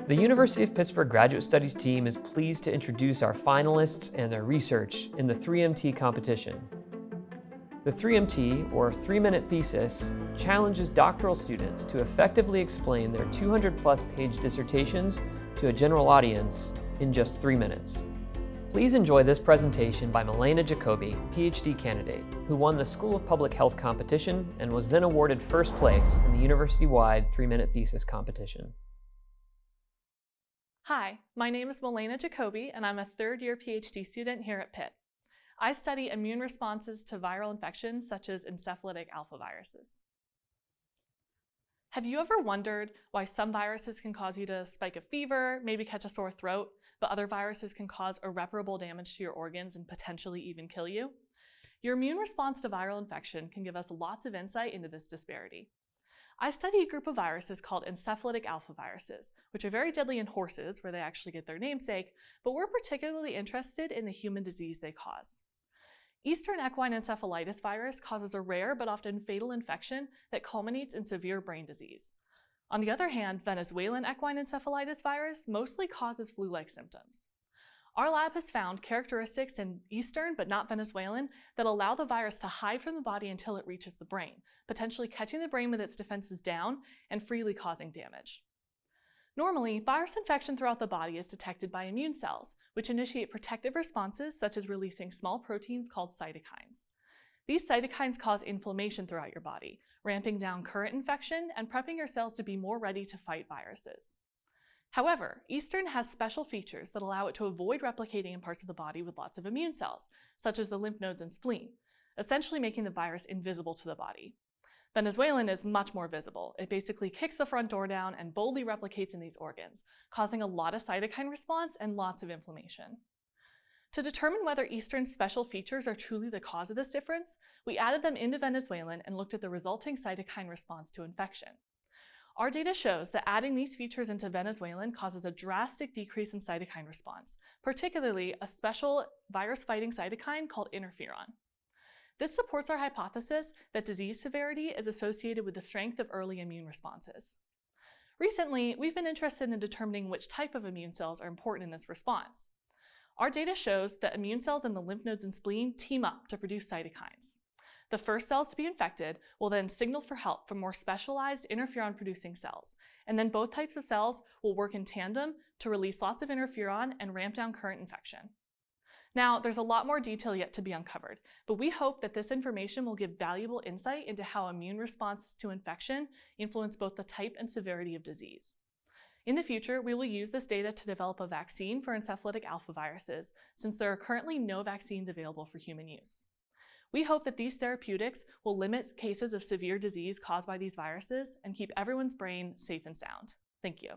The University of Pittsburgh Graduate Studies team is pleased to introduce our finalists and their research in the 3MT competition. The 3MT, or 3-minute thesis, challenges doctoral students to effectively explain their 200-plus page dissertations to a general audience in just 3 minutes. Please enjoy this presentation by Melaina Jacoby, PhD candidate, who won the School of Public Health competition and was then awarded first place in the university-wide 3-minute thesis competition. Hi, my name is Melaina Jacoby, and I'm a third-year PhD student here at Pitt. I study immune responses to viral infections such as encephalitic alphaviruses. Have you ever wondered why some viruses can cause you to spike a fever, maybe catch a sore throat, but other viruses can cause irreparable damage to your organs and potentially even kill you? Your immune response to viral infection can give us lots of insight into this disparity. I study a group of viruses called encephalitic alphaviruses, which are very deadly in horses, where they actually get their namesake, but we're particularly interested in the human disease they cause. Eastern equine encephalitis virus causes a rare but often fatal infection that culminates in severe brain disease. On the other hand, Venezuelan equine encephalitis virus mostly causes flu-like symptoms. Our lab has found characteristics in Eastern, but not Venezuelan, that allow the virus to hide from the body until it reaches the brain, potentially catching the brain with its defenses down and freely causing damage. Normally, virus infection throughout the body is detected by immune cells, which initiate protective responses such as releasing small proteins called cytokines. These cytokines cause inflammation throughout your body, ramping down current infection and prepping your cells to be more ready to fight viruses. However, Eastern has special features that allow it to avoid replicating in parts of the body with lots of immune cells, such as the lymph nodes and spleen, essentially making the virus invisible to the body. Venezuelan is much more visible. It basically kicks the front door down and boldly replicates in these organs, causing a lot of cytokine response and lots of inflammation. To determine whether Eastern's special features are truly the cause of this difference, we added them into Venezuelan and looked at the resulting cytokine response to infection. Our data shows that adding these features into Venezuelan causes a drastic decrease in cytokine response, particularly a special virus-fighting cytokine called interferon. This supports our hypothesis that disease severity is associated with the strength of early immune responses. Recently, we've been interested in determining which type of immune cells are important in this response. Our data shows that immune cells in the lymph nodes and spleen team up to produce cytokines. The first cells to be infected will then signal for help from more specialized interferon-producing cells, and then both types of cells will work in tandem to release lots of interferon and ramp down current infection. Now, there's a lot more detail yet to be uncovered, but we hope that this information will give valuable insight into how immune responses to infection influence both the type and severity of disease. In the future, we will use this data to develop a vaccine for encephalitic alphaviruses, since there are currently no vaccines available for human use. We hope that these therapeutics will limit cases of severe disease caused by these viruses and keep everyone's brain safe and sound. Thank you.